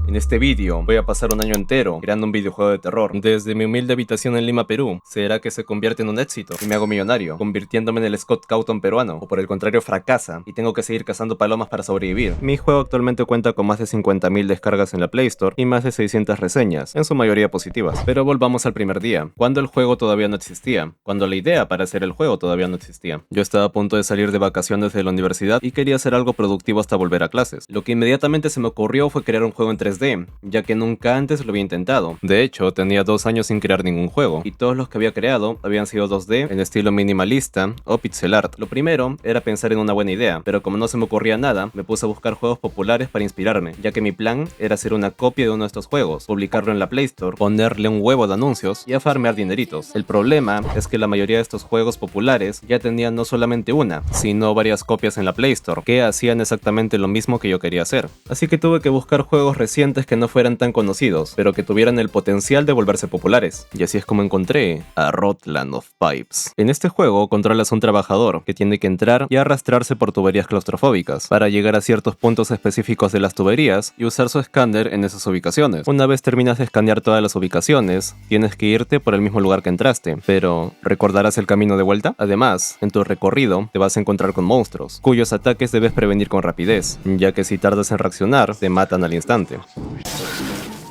En este vídeo voy a pasar un año entero creando un videojuego de terror. Desde mi humilde habitación en Lima, Perú, ¿será que se convierte en un éxito y me hago millonario, convirtiéndome en el Scott Cawthon peruano? ¿O por el contrario fracasa y tengo que seguir cazando palomas para sobrevivir? Mi juego actualmente cuenta con más de 50.000 descargas en la Play Store y más de 600 reseñas, en su mayoría positivas. Pero volvamos al primer día, cuando el juego todavía no existía, cuando la idea para hacer el juego todavía no existía. Yo estaba a punto de salir de vacaciones de la universidad y quería hacer algo productivo hasta volver a clases. Lo que inmediatamente se me ocurrió fue crear un juego en 3D, ya que nunca antes lo había intentado. De hecho, tenía 2 años sin crear ningún juego, y todos los que había creado habían sido 2D, en estilo minimalista o pixel art. Lo primero era pensar en una buena idea, pero como no se me ocurría nada, me puse a buscar juegos populares para inspirarme, ya que mi plan era hacer una copia de uno de estos juegos, publicarlo en la Play Store, ponerle un huevo de anuncios y a farmear dineritos. El problema es que la mayoría de estos juegos populares ya tenían no solamente una, sino varias copias en la Play Store, que hacían exactamente lo mismo que yo quería hacer. Así que tuve que buscar juegos recientes que no fueran tan conocidos, pero que tuvieran el potencial de volverse populares. Y así es como encontré a Rotland of Pipes. En este juego controlas a un trabajador que tiene que entrar y arrastrarse por tuberías claustrofóbicas para llegar a ciertos puntos específicos de las tuberías y usar su escáner en esas ubicaciones. Una vez terminas de escanear todas las ubicaciones, tienes que irte por el mismo lugar que entraste, pero ¿recordarás el camino de vuelta? Además, en tu recorrido te vas a encontrar con monstruos, cuyos ataques debes prevenir con rapidez, ya que si tardas en reaccionar, te matan al instante.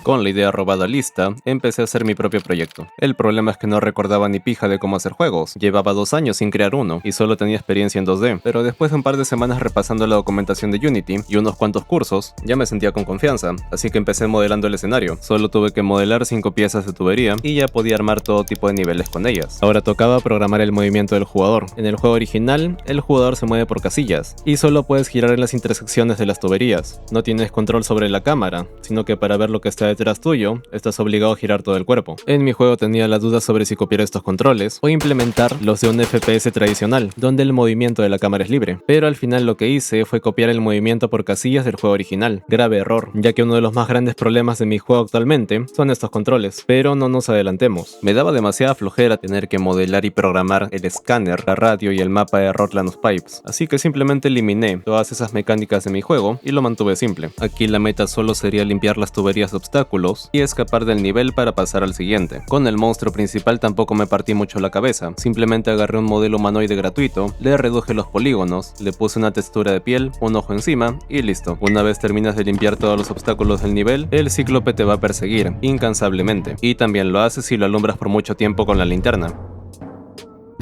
Con la idea robada lista, empecé a hacer mi propio proyecto. El problema es que no recordaba ni pija de cómo hacer juegos. Llevaba 2 años sin crear uno, y solo tenía experiencia en 2D. Pero después de un par de semanas repasando la documentación de Unity y unos cuantos cursos, ya me sentía con confianza, así que empecé modelando el escenario. Solo tuve que modelar 5 piezas de tubería, y ya podía armar todo tipo de niveles con ellas. Ahora tocaba programar el movimiento del jugador. En el juego original, el jugador se mueve por casillas, y solo puedes girar en las intersecciones de las tuberías. No tienes control sobre la cámara, sino que para ver lo que está detrás tuyo, estás obligado a girar todo el cuerpo. En mi juego tenía la duda sobre si copiar estos controles o implementar los de un FPS tradicional, donde el movimiento de la cámara es libre. Pero al final lo que hice fue copiar el movimiento por casillas del juego original. Grave error, ya que uno de los más grandes problemas de mi juego actualmente son estos controles. Pero no nos adelantemos. Me daba demasiada flojera tener que modelar y programar el escáner, la radio y el mapa de Rotland of Pipes, así que simplemente eliminé todas esas mecánicas de mi juego y lo mantuve simple. Aquí la meta solo sería limpiar las tuberías de obstáculos y escapar del nivel para pasar al siguiente. Con el monstruo principal tampoco me partí mucho la cabeza, simplemente agarré un modelo humanoide gratuito, le reduje los polígonos, le puse una textura de piel, un ojo encima y listo. Una vez terminas de limpiar todos los obstáculos del nivel, el cíclope te va a perseguir incansablemente, y también lo hace si lo alumbras por mucho tiempo con la linterna.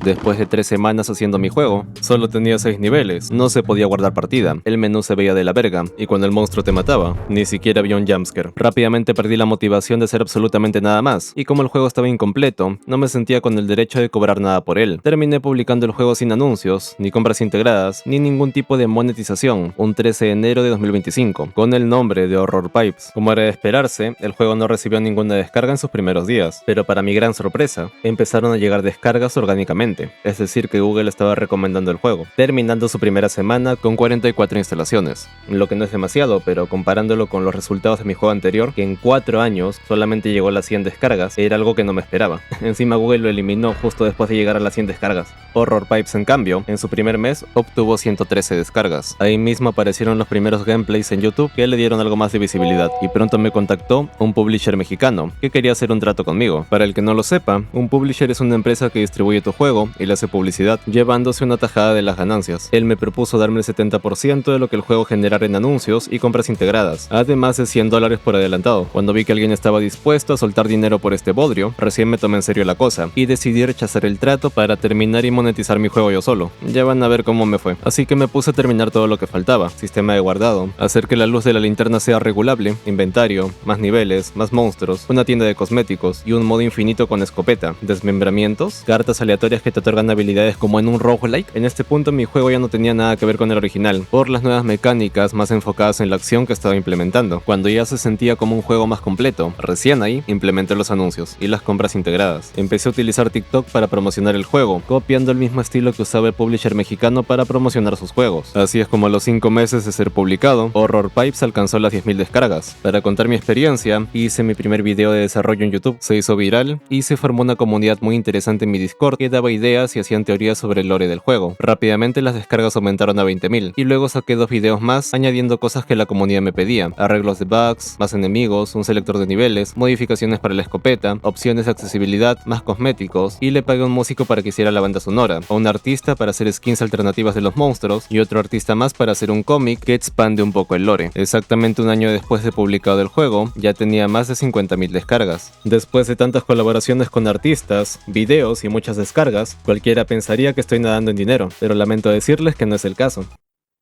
Después de 3 semanas haciendo mi juego, solo tenía 6 niveles, no se podía guardar partida, el menú se veía de la verga, y cuando el monstruo te mataba, ni siquiera había un jumpscare. Rápidamente perdí la motivación de hacer absolutamente nada más, y como el juego estaba incompleto, no me sentía con el derecho de cobrar nada por él. Terminé publicando el juego sin anuncios, ni compras integradas, ni ningún tipo de monetización, un 13 de enero de 2025, con el nombre de Horror Pipes. Como era de esperarse, el juego no recibió ninguna descarga en sus primeros días, pero para mi gran sorpresa, empezaron a llegar descargas orgánicamente. Es decir que Google estaba recomendando el juego, terminando su primera semana con 44 instalaciones, lo que no es demasiado, pero comparándolo con los resultados de mi juego anterior, que en 4 años solamente llegó a las 100 descargas, era algo que no me esperaba. Encima Google lo eliminó justo después de llegar a las 100 descargas. Horror Pipes, en cambio, en su primer mes obtuvo 113 descargas. Ahí mismo aparecieron los primeros gameplays en YouTube que le dieron algo más de visibilidad, y pronto me contactó un publisher mexicano que quería hacer un trato conmigo. Para el que no lo sepa, un publisher es una empresa que distribuye tu juego y le hace publicidad, llevándose una tajada de las ganancias. Él me propuso darme el 70% de lo que el juego generara en anuncios y compras integradas, además de $100 por adelantado. Cuando vi que alguien estaba dispuesto a soltar dinero por este bodrio, recién me tomé en serio la cosa, y decidí rechazar el trato para terminar y monetizar mi juego yo solo. Ya van a ver cómo me fue. Así que me puse a terminar todo lo que faltaba, sistema de guardado, hacer que la luz de la linterna sea regulable, inventario, más niveles, más monstruos, una tienda de cosméticos y un modo infinito con escopeta, desmembramientos, cartas aleatorias que te otorgan habilidades como en un roguelike. En este punto mi juego ya no tenía nada que ver con el original, por las nuevas mecánicas más enfocadas en la acción que estaba implementando. Cuando ya se sentía como un juego más completo, recién ahí implementé los anuncios y las compras integradas. Empecé a utilizar TikTok para promocionar el juego, copiando el mismo estilo que usaba el publisher mexicano para promocionar sus juegos. Así es como a los 5 meses de ser publicado, Horror Pipes alcanzó las 10.000 descargas. Para contar mi experiencia, hice mi primer video de desarrollo en YouTube, se hizo viral y se formó una comunidad muy interesante en mi Discord que daba ideas ideas y hacían teorías sobre el lore del juego. Rápidamente las descargas aumentaron a 20.000 y luego saqué 2 videos más añadiendo cosas que la comunidad me pedía: arreglos de bugs, más enemigos, un selector de niveles, modificaciones para la escopeta, opciones de accesibilidad, más cosméticos, y le pagué a un músico para que hiciera la banda sonora, a un artista para hacer skins alternativas de los monstruos y otro artista más para hacer un cómic que expande un poco el lore. Exactamente un año después de publicado el juego, ya tenía más de 50.000 descargas. Después de tantas colaboraciones con artistas, videos y muchas descargas, cualquiera pensaría que estoy nadando en dinero, pero lamento decirles que no es el caso.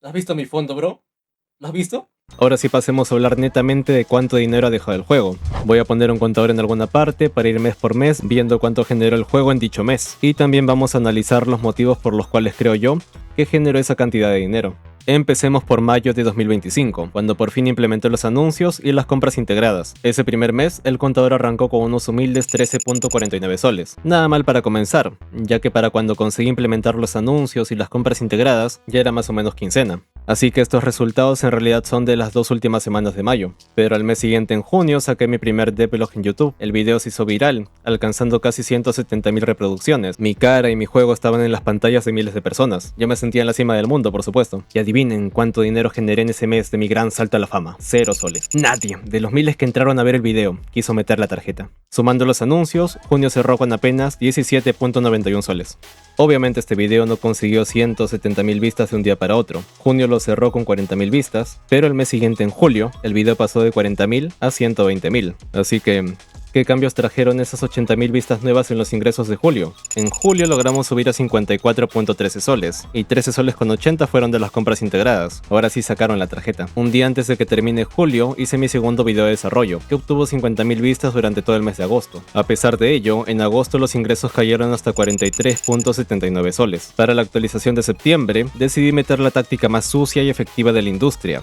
¿Has visto mi fondo, bro? ¿Lo has visto? Ahora sí pasemos a hablar netamente de cuánto dinero ha dejado el juego. Voy a poner un contador en alguna parte para ir mes por mes viendo cuánto generó el juego en dicho mes. Y también vamos a analizar los motivos por los cuales creo yo que generó esa cantidad de dinero. Empecemos por mayo de 2025, cuando por fin implementó los anuncios y las compras integradas. Ese primer mes, el contador arrancó con unos humildes 13.49 soles. Nada mal para comenzar, ya que para cuando conseguí implementar los anuncios y las compras integradas, ya era más o menos quincena. Así que estos resultados en realidad son de las 2 últimas semanas de mayo. Pero al mes siguiente, en junio, saqué mi primer devlog en YouTube. El video se hizo viral, alcanzando casi 170.000 reproducciones. Mi cara y mi juego estaban en las pantallas de miles de personas. Yo me sentía en la cima del mundo, por supuesto. Y adivinen cuánto dinero generé en ese mes de mi gran salto a la fama. 0 soles. Nadie, de los miles que entraron a ver el video, quiso meter la tarjeta. Sumando los anuncios, junio cerró con apenas 17.91 soles. Obviamente este video no consiguió 170.000 vistas de un día para otro. Junio lo cerró con 40.000 vistas, pero el mes siguiente, en julio, el video pasó de 40.000 a 120.000. Así que, ¿qué cambios trajeron esas 80.000 vistas nuevas en los ingresos de julio? En julio logramos subir a 54.13 soles, y 13 soles con 80 fueron de las compras integradas. Ahora sí sacaron la tarjeta. Un día antes de que termine julio, hice mi segundo video de desarrollo, que obtuvo 50.000 vistas durante todo el mes de agosto. A pesar de ello, en agosto los ingresos cayeron hasta 43.79 soles. Para la actualización de septiembre, decidí meter la táctica más sucia y efectiva de la industria: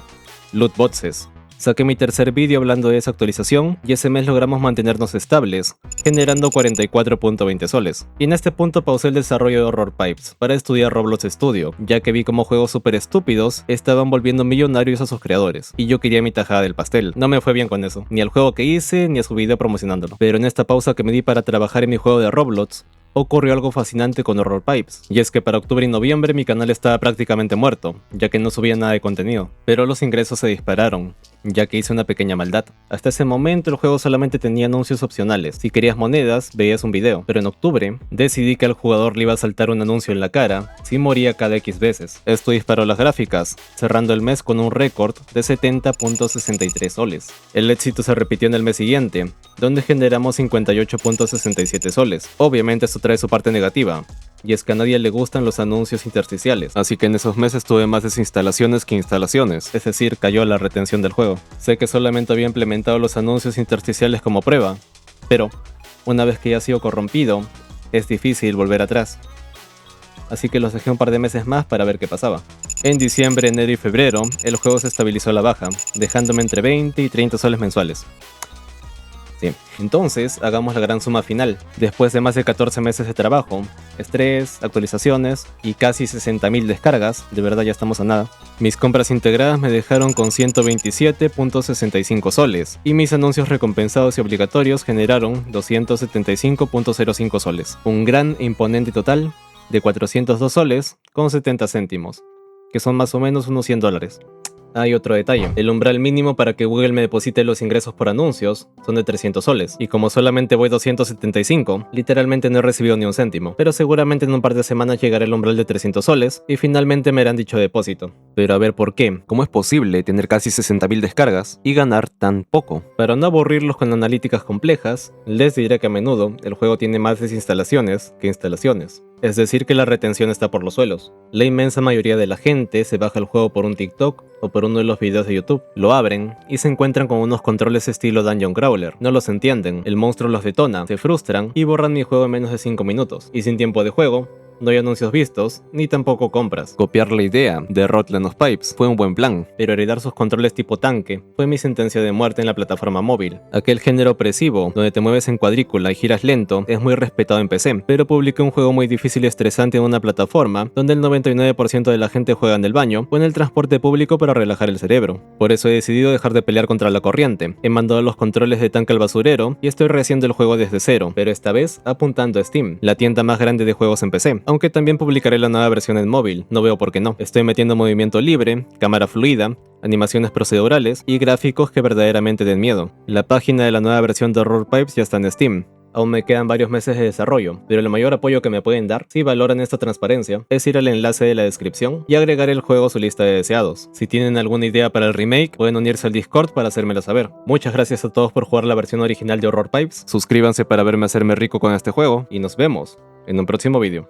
loot boxes. Saqué mi tercer vídeo hablando de esa actualización y ese mes logramos mantenernos estables, generando 44.20 soles. Y en este punto pausé el desarrollo de Horror Pipes para estudiar Roblox Studio, ya que vi como juegos súper estúpidos estaban volviendo millonarios a sus creadores, y yo quería mi tajada del pastel. No me fue bien con eso, ni al juego que hice, ni a su video promocionándolo. Pero en esta pausa que me di para trabajar en mi juego de Roblox, ocurrió algo fascinante con Horror Pipes, y es que para octubre y noviembre mi canal estaba prácticamente muerto, ya que no subía nada de contenido, pero los ingresos se dispararon, ya que hice una pequeña maldad. Hasta ese momento el juego solamente tenía anuncios opcionales. Si querías monedas, veías un video, pero en octubre decidí que al jugador le iba a saltar un anuncio en la cara si moría cada X veces. Esto disparó las gráficas, cerrando el mes con un récord de 70.63 soles. El éxito se repitió en el mes siguiente, donde generamos 58.67 soles. Obviamente esto trae su parte negativa, y es que a nadie le gustan los anuncios intersticiales, así que en esos meses tuve más desinstalaciones que instalaciones, es decir, cayó la retención del juego. Sé que solamente había implementado los anuncios intersticiales como prueba, pero una vez que ya ha sido corrompido, es difícil volver atrás. Así que los dejé un par de meses más para ver qué pasaba. En diciembre, enero y febrero, el juego se estabilizó a la baja, dejándome entre 20 y 30 soles mensuales. Sí. Entonces, hagamos la gran suma final. Después de más de 14 meses de trabajo, estrés, actualizaciones y casi 60.000 descargas, de verdad ya estamos a nada, mis compras integradas me dejaron con 127.65 soles y mis anuncios recompensados y obligatorios generaron 275.05 soles. Un gran e imponente total de 402 soles con 70 céntimos, que son más o menos unos $100. Hay otro detalle: el umbral mínimo para que Google me deposite los ingresos por anuncios son de 300 soles, y como solamente voy 275, literalmente no he recibido ni un céntimo, pero seguramente en un par de semanas llegará el umbral de 300 soles y finalmente me harán dicho depósito. Pero a ver por qué, ¿cómo es posible tener casi 60.000 descargas y ganar tan poco? Para no aburrirlos con analíticas complejas, les diré que a menudo el juego tiene más desinstalaciones que instalaciones. Es decir, que la retención está por los suelos. La inmensa mayoría de la gente se baja el juego por un TikTok o por uno de los videos de YouTube, lo abren y se encuentran con unos controles estilo Dungeon Crawler. No los entienden, el monstruo los detona, se frustran y borran mi juego en menos de 5 minutos. Y sin tiempo de juego, No hay anuncios vistos, ni tampoco compras. Copiar la idea de Rotterdam of Pipes fue un buen plan, pero heredar sus controles tipo tanque fue mi sentencia de muerte en la plataforma móvil. Aquel género opresivo, donde te mueves en cuadrícula y giras lento, es muy respetado en PC, pero publiqué un juego muy difícil y estresante en una plataforma donde el 99% de la gente juega en el baño o en el transporte público para relajar el cerebro. Por eso he decidido dejar de pelear contra la corriente. He mandado los controles de tanque al basurero y estoy rehaciendo el juego desde cero, pero esta vez apuntando a Steam, la tienda más grande de juegos en PC. Aunque también publicaré la nueva versión en móvil, no veo por qué no. Estoy metiendo movimiento libre, cámara fluida, animaciones procedurales y gráficos que verdaderamente den miedo. La página de la nueva versión de Horror Pipes ya está en Steam. Aún me quedan varios meses de desarrollo, pero el mayor apoyo que me pueden dar, si valoran esta transparencia, es ir al enlace de la descripción y agregar el juego a su lista de deseados. Si tienen alguna idea para el remake, pueden unirse al Discord para hacérmelo saber. Muchas gracias a todos por jugar la versión original de Horror Pipes, suscríbanse para verme hacerme rico con este juego, y nos vemos en un próximo vídeo.